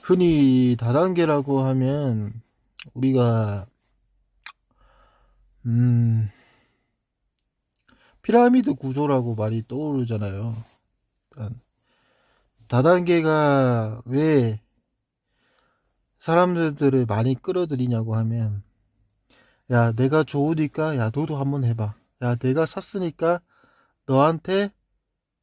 흔히 다단계라고 하면 우리가 음 피라미드 구조라고 말이 떠오르잖아요. 일단 다단계가 왜 사람들을 많이 끌어들이냐고 하면, 야 내가 좋으니까 야 너도 한번 해봐, 야 내가 샀으니까 너한테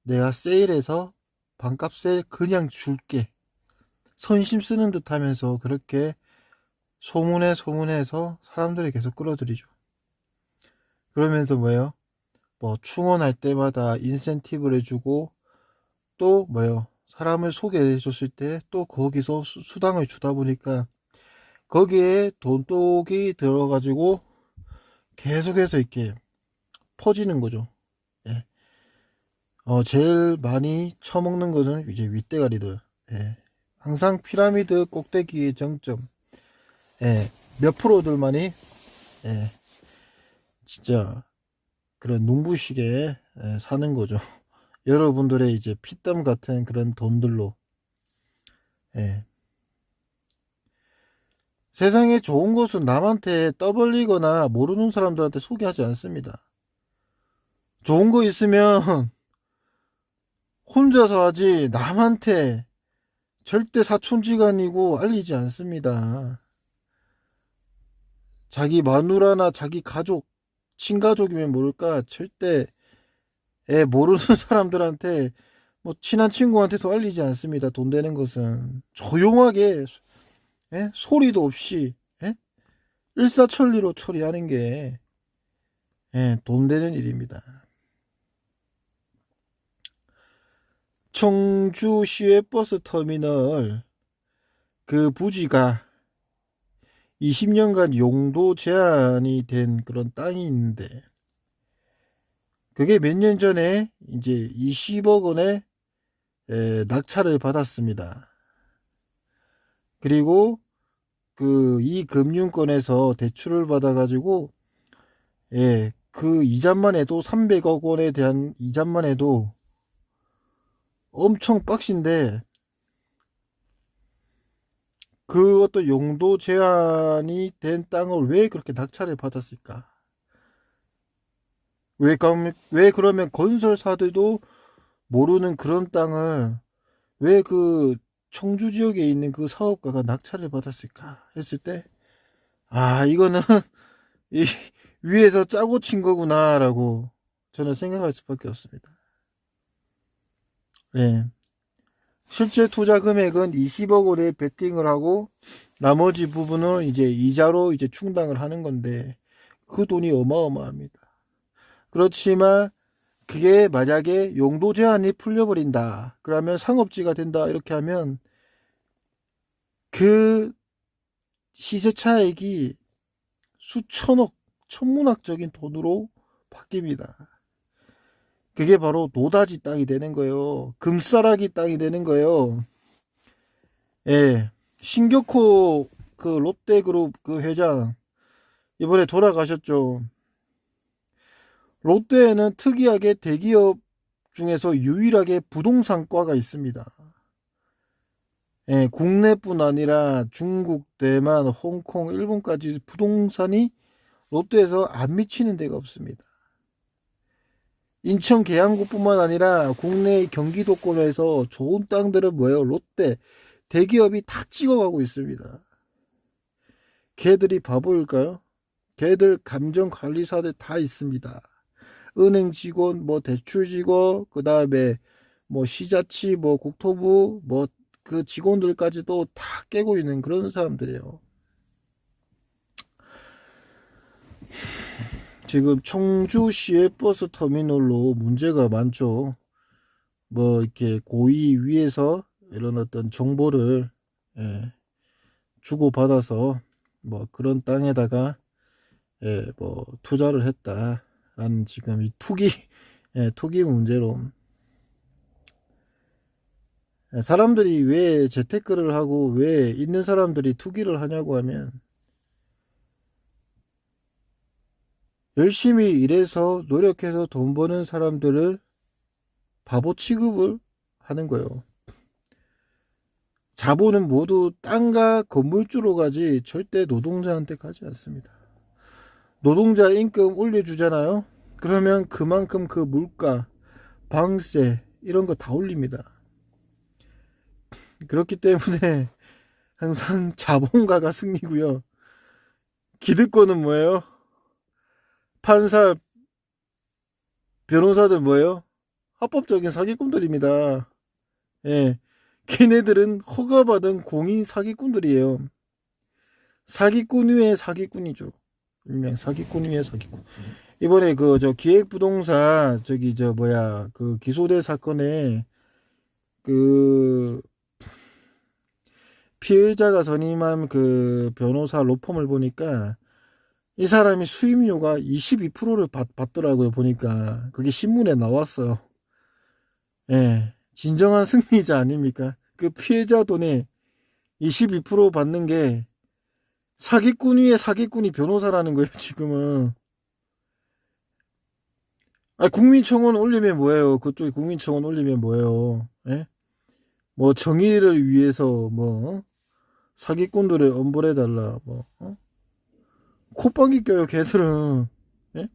내가 세일해서 반값에 그냥 줄게, 선심 쓰는 듯 하면서 그렇게 소문해서 사람들을 계속 끌어들이죠. 그러면서 뭐예요? 뭐 충원할 때마다 인센티브를 주고, 또 뭐예요? 사람을 소개해 줬을 때 또 거기서 수당을 주다 보니까 거기에 돈독이 들어가지고 계속해서 이렇게 퍼지는 거죠. 예. 제일 많이 처먹는 거는 이제 윗대가리들. 예. 항상 피라미드 꼭대기의 정점. 예. 몇 프로들만이, 예. 진짜 그런 눈부시게, 예, 사는 거죠. 여러분들의 이제 피땀 같은 그런 돈들로. 예. 세상에 좋은 것은 남한테 떠벌리거나 모르는 사람들한테 소개하지 않습니다. 좋은 거 있으면 혼자서 하지 남한테 절대 사촌지간이고 알리지 않습니다. 자기 마누라나 자기 가족, 친가족이면 모를까 절대 모르는 사람들한테, 뭐 친한 친구한테도 알리지 않습니다. 돈 되는 것은 조용하게, 소리도 없이, 일사천리로 처리하는 게, 돈 되는 일입니다. 청주 시외버스 터미널 그 부지가 20년간 용도 제한이 된 그런 땅이 있는데, 그게 몇 년 전에 이제 20억 원에 낙찰을 받았습니다. 그리고 그 이 금융권에서 대출을 받아가지고, 그 이자만 해도 300억 원에 대한 이자만 해도 엄청 빡신데, 그 어떤 용도 제한이 된 땅을 왜 그렇게 낙찰을 받았을까? 왜 그러면 건설사들도 모르는 그런 땅을 왜 그 청주 지역에 있는 그 사업가가 낙찰을 받았을까 했을 때, 아, 이거는 이 위에서 짜고 친 거구나라고 저는 생각할 수밖에 없습니다. 네. 실제 투자 금액은 20억 원에 베팅을 하고 나머지 부분을 이제 이자로 이제 충당을 하는 건데, 그 돈이 어마어마합니다. 그렇지만 그게 만약에 용도 제한이 풀려버린다, 그러면 상업지가 된다, 이렇게 하면 그 시세 차익이 수천억, 천문학적인 돈으로 바뀝니다. 그게 바로 노다지 땅이 되는 거예요. 금싸라기 땅이 되는 거예요. 예. 신격호 그 롯데그룹 그 회장 이번에 돌아가셨죠. 롯데에는 특이하게 대기업 중에서 유일하게 부동산과가 있습니다. 예, 국내뿐 아니라 중국, 대만, 홍콩, 일본까지 부동산이 롯데에서 안 미치는 데가 없습니다. 인천 계양구뿐만 아니라 국내 경기도권에서 좋은 땅들은 뭐예요? 롯데 대기업이 다 찍어가고 있습니다. 걔들이 바보일까요? 걔들 감정관리사들 다 있습니다. 은행 직원, 뭐 대출 직원, 그 다음에 뭐 시자치, 뭐 국토부, 뭐 그 직원들까지도 다 깨고 있는 그런 사람들이에요. 지금 청주시의 버스 터미널로 문제가 많죠. 뭐 이렇게 고위 위에서 이런 어떤 정보를, 예, 주고받아서 뭐 그런 땅에다가, 뭐 투자를 했다라는 지금 이 투기, 투기 문제로, 사람들이 왜 재테크를 하고 왜 있는 사람들이 투기를 하냐고 하면, 열심히 일해서 노력해서 돈 버는 사람들을 바보 취급을 하는 거예요. 자본은 모두 땅과 건물주로 가지 절대 노동자한테 가지 않습니다. 노동자 임금 올려주잖아요. 그러면 그만큼 그 물가, 방세 이런 거 다 올립니다. 그렇기 때문에 항상 자본가가 승리고요. 기득권은 뭐예요? 판사, 변호사들 뭐예요? 합법적인 사기꾼들입니다. 예. 걔네들은 허가받은 공인 사기꾼들이에요. 사기꾼 위에 사기꾼이죠. 일명 사기꾼 위에 사기꾼. 이번에 그 저 기획부동산 저기 저 뭐야 그 기소된 사건에 그 피해자가 선임한 그 변호사 로펌을 보니까 이 사람이 수임료가 22%를 받더라고요. 보니까 그게 신문에 나왔어요. 예, 진정한 승리자 아닙니까? 그 피해자 돈에 22% 받는 게 사기꾼 위에 사기꾼이 변호사라는 거예요. 지금은. 아, 국민청원 올리면 뭐예요? 그쪽에 국민청원 올리면 뭐예요? 예? 뭐 정의를 위해서 뭐 사기꾼들을 엄벌해달라 뭐 콧방귀 껴요 걔들은. 예?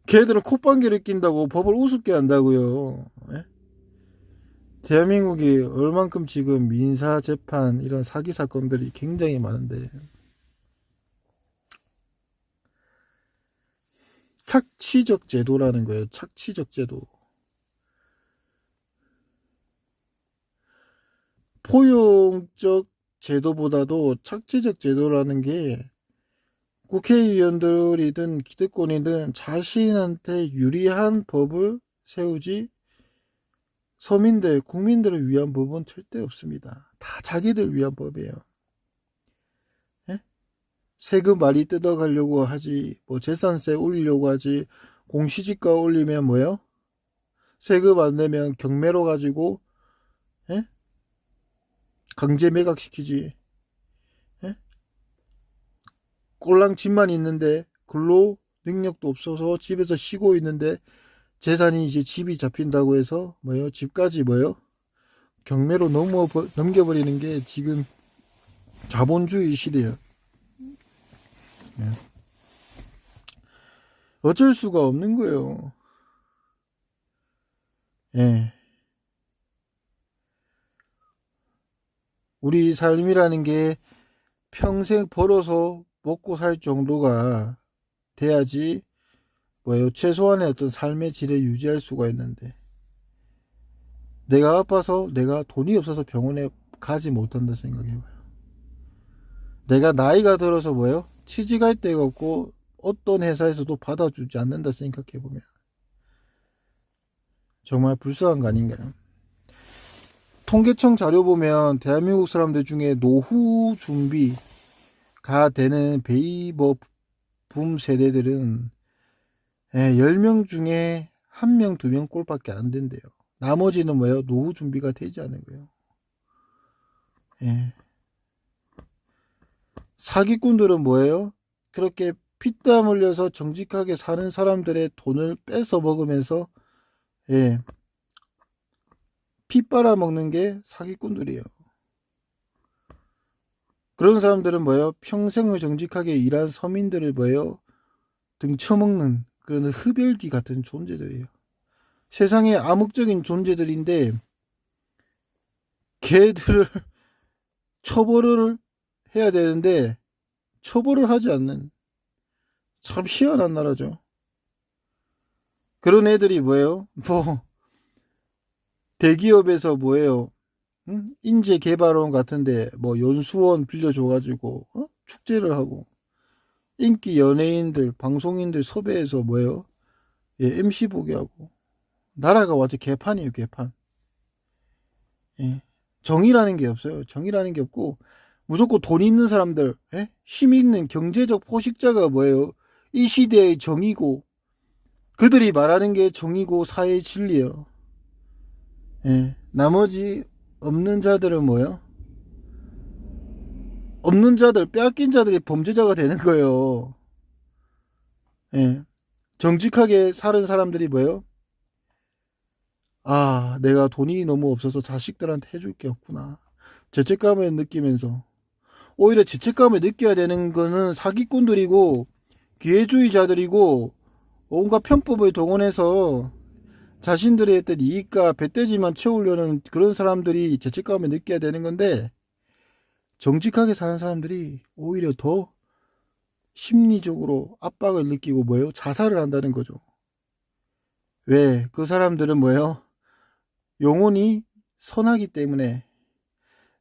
걔들은 콧방귀를 낀다고 법을 우습게 한다고요. 예? 대한민국이 얼만큼 지금 민사 재판 이런 사기 사건들이 굉장히 많은데 착취적 제도라는 거예요. 착취적 제도. 포용적 제도보다도 착취적 제도라는 게 국회의원들이든 기득권이든 자신한테 유리한 법을 세우지 서민들, 국민들을 위한 법은 절대 없습니다. 다 자기들 위한 법이에요. 예? 세금 많이 뜯어가려고 하지, 뭐 재산세 올리려고 하지, 공시지가 올리면 뭐예요? 세금 안 내면 경매로 가지고 예? 강제 매각시키지. 예? 꼴랑 집만 있는데 근로 능력도 없어서 집에서 쉬고 있는데 재산이 이제 집이 잡힌다고 해서 뭐예요? 집까지 뭐예요? 경매로 넘겨버리는 게 지금 자본주의 시대예요. 예. 어쩔 수가 없는 거예요. 예. 우리 삶이라는 게 평생 벌어서 먹고 살 정도가 돼야지 뭐예요? 최소한의 어떤 삶의 질을 유지할 수가 있는데 내가 아파서 내가 돈이 없어서 병원에 가지 못한다 생각해봐요. 내가 나이가 들어서 뭐예요? 취직할 데가 없고 어떤 회사에서도 받아주지 않는다 생각해보면 정말 불쌍한 거 아닌가요? 통계청 자료 보면 대한민국 사람들 중에 노후 준비가 되는 베이버 붐 세대들은 10명 중에 1명, 2명 꼴밖에 안 된대요. 나머지는 뭐예요? 노후 준비가 되지 않은 거예요. 예. 사기꾼들은 뭐예요? 그렇게 피땀 흘려서 정직하게 사는 사람들의 돈을 뺏어 먹으면서 예, 피 빨아먹는 게 사기꾼들이에요. 그런 사람들은 뭐예요? 평생을 정직하게 일한 서민들을 뭐예요? 등쳐먹는 그런 흡혈귀 같은 존재들이에요. 세상에 암흑적인 존재들인데 걔들을 처벌을 해야 되는데 처벌을 하지 않는 참 희한한 나라죠. 그런 애들이 뭐예요? 뭐 대기업에서 뭐예요? 응? 인재개발원 같은데 뭐 연수원 빌려줘가지고 축제를 하고 인기 연예인들 방송인들 섭외해서 뭐예요? 예, MC 보게 하고 나라가 완전 개판이에요. 개판. 예. 정의라는 게 없어요. 정의라는 게 없고 무조건 돈 있는 사람들, 예? 힘 있는 경제적 포식자가 뭐예요? 이 시대의 정의고 그들이 말하는 게 정의고 사회의 진리예요. 예. 나머지 없는 자들은 뭐예요? 없는 자들, 빼앗긴 자들이 범죄자가 되는 거예요. 예. 정직하게 사는 사람들이 뭐예요? 아, 내가 돈이 너무 없어서 자식들한테 해줄 게 없구나. 죄책감을 느끼면서. 오히려 죄책감을 느껴야 되는 거는 사기꾼들이고 기회주의자들이고 온갖 편법을 동원해서 자신들의 어떤 이익과 배때지만 채우려는 그런 사람들이 죄책감을 느껴야 되는 건데, 정직하게 사는 사람들이 오히려 더 심리적으로 압박을 느끼고 뭐예요? 자살을 한다는 거죠. 왜? 그 사람들은 뭐예요? 영혼이 선하기 때문에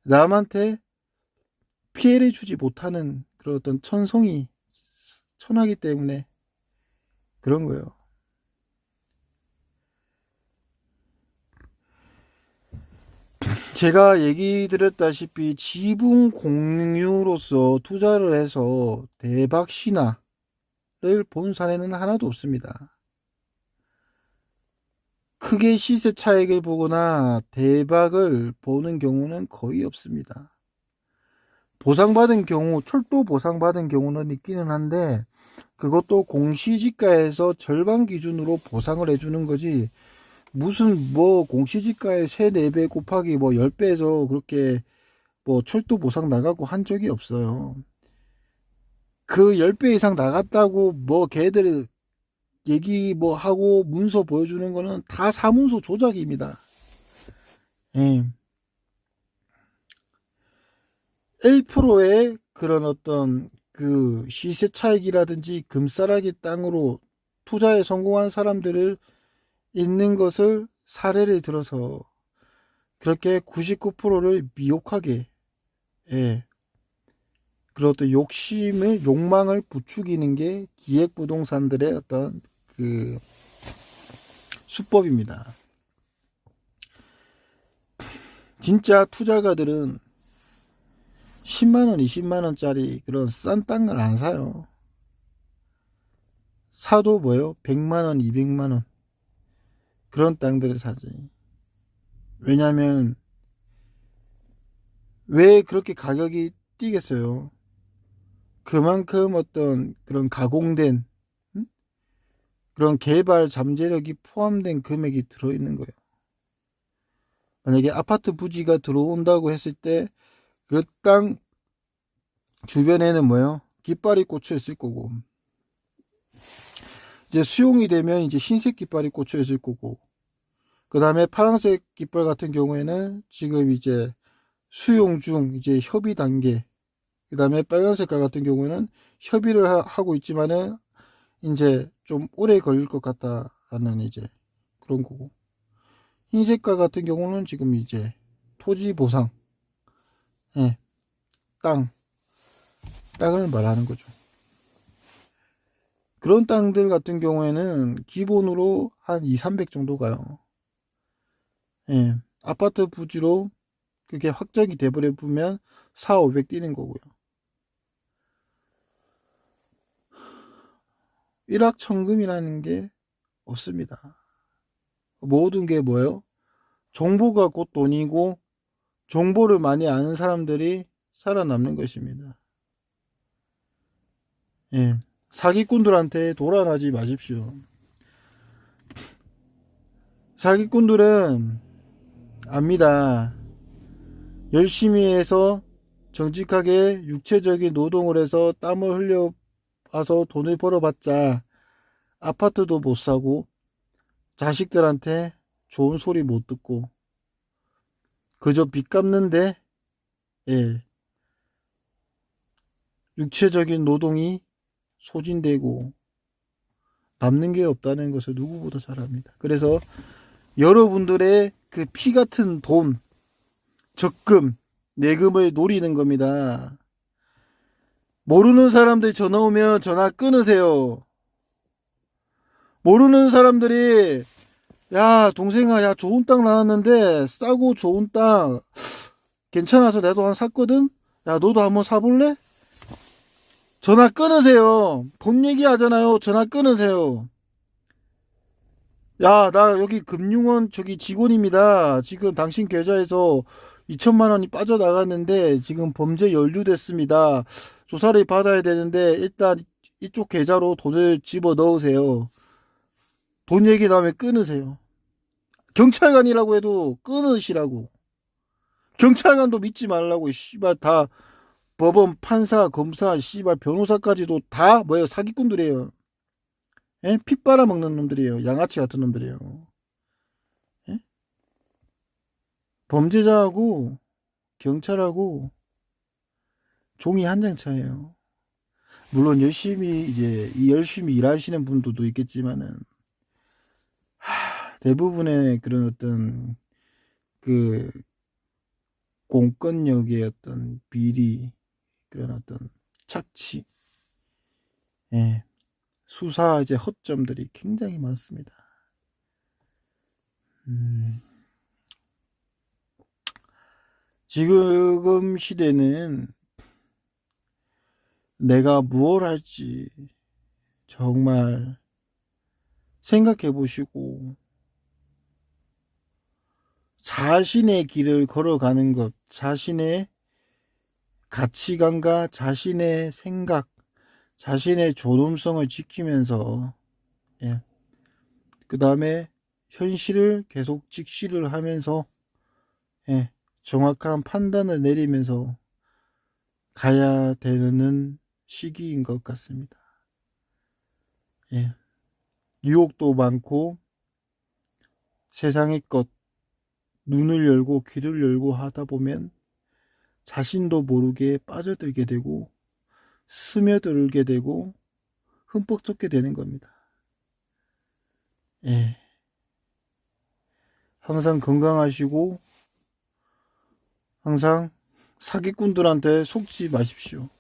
남한테 피해를 주지 못하는 그런 어떤 천성이 천하기 때문에 그런 거예요. 제가 얘기 드렸다시피 지분 공유로서 투자를 해서 대박 신화를 본 사례는 하나도 없습니다. 크게 시세 차익을 보거나 대박을 보는 경우는 거의 없습니다. 보상받은 경우, 철도 보상받은 경우는 있기는 한데, 그것도 공시지가에서 절반 기준으로 보상을 해주는 거지, 무슨 뭐 공시지가의 3, 4배 곱하기 뭐 10배에서 그렇게 뭐 철도 보상 나가고 한 적이 없어요. 그 10배 이상 나갔다고 뭐 걔들 얘기 뭐 하고 문서 보여주는 거는 다 사문서 조작입니다. 예. 1%의 그런 어떤 그 시세 차익이라든지 금싸라기 땅으로 투자에 성공한 사람들을 있는 것을 사례를 들어서 그렇게 99%를 미혹하게, 예, 그런 어떤 욕망을 부추기는 게 기획부동산들의 어떤 그 수법입니다. 진짜 투자가들은 10만원, 20만원짜리 그런 싼 땅을 안 사요. 사도 뭐요? 100만원, 200만원. 그런 땅들을 사지. 왜냐면, 왜 그렇게 가격이 뛰겠어요? 그만큼 어떤 그런 가공된, 그런 개발 잠재력이 포함된 금액이 들어있는 거예요. 만약에 아파트 부지가 들어온다고 했을 때, 그 땅 주변에는 뭐예요? 깃발이 꽂혀 있을 거고, 이제 수용이 되면 이제 흰색 깃발이 꽂혀 있을 거고, 그 다음에 파란색 깃발 같은 경우에는 지금 이제 수용 중, 이제 협의 단계, 그 다음에 빨간 색깔 같은 경우에는 협의를 하고 있지만은 이제 좀 오래 걸릴 것 같다라는 이제 그런 거고, 흰 색깔 같은 경우는 지금 이제 토지 보상, 예, 땅을 말하는 거죠. 그런 땅들 같은 경우에는 기본으로 한 2, 300 정도 가요. 예, 아파트 부지로 그게 확정이 돼버려 보면 4, 500 뛰는 거고요. 일확천금이라는 게 없습니다. 모든 게 뭐예요? 정보가 곧 돈이고, 정보를 많이 아는 사람들이 살아남는 것입니다. 예, 사기꾼들한테 돌아가지 마십시오. 사기꾼들은 압니다. 열심히 해서 정직하게 육체적인 노동을 해서 땀을 흘려봐서 돈을 벌어봤자 아파트도 못 사고 자식들한테 좋은 소리 못 듣고 그저 빚 갚는데, 예, 육체적인 노동이 소진되고 남는 게 없다는 것을 누구보다 잘 압니다. 그래서 여러분들의 그 피 같은 돈, 적금, 내금을 노리는 겁니다. 모르는 사람들 전화 오면 전화 끊으세요. 모르는 사람들이 야 동생아, 야 좋은 땅 나왔는데 싸고 좋은 땅 괜찮아서 나도 한 샀거든. 야 너도 한번 사볼래? 전화 끊으세요. 돈 얘기하잖아요. 전화 끊으세요. 야, 나 여기 금융원 저기 직원입니다. 지금 당신 계좌에서 2천만 원이 빠져나갔는데 지금 범죄 연루됐습니다. 조사를 받아야 되는데 일단 이쪽 계좌로 돈을 집어 넣으세요. 돈 얘기 나오면 끊으세요. 경찰관이라고 해도 끊으시라고. 경찰관도 믿지 말라고. 씨발 다 법원, 판사, 검사, 씨발 변호사까지도 다 뭐예요? 사기꾼들이에요. 예? 피 빨아먹는 놈들이에요. 양아치 같은 놈들이에요. 예? 범죄자하고 경찰하고 종이 한 장 차이에요. 물론 열심히 일하시는 분들도 있겠지만은 대부분의 그런 어떤 그 공권력의 어떤 비리, 그런 어떤 착취, 예, 수사 이제 허점들이 굉장히 많습니다. 지금 시대는 내가 무엇 할지 정말 생각해 보시고 자신의 길을 걸어가는 것, 자신의 가치관과 자신의 생각, 자신의 존엄성을 지키면서, 예, 그 다음에 현실을 계속 직시를 하면서, 예, 정확한 판단을 내리면서 가야 되는 시기인 것 같습니다. 예, 유혹도 많고 세상의 것 눈을 열고 귀를 열고 하다 보면 자신도 모르게 빠져들게 되고 스며들게 되고 흠뻑 젖게 되는 겁니다. 예, 항상 건강하시고 항상 사기꾼들한테 속지 마십시오.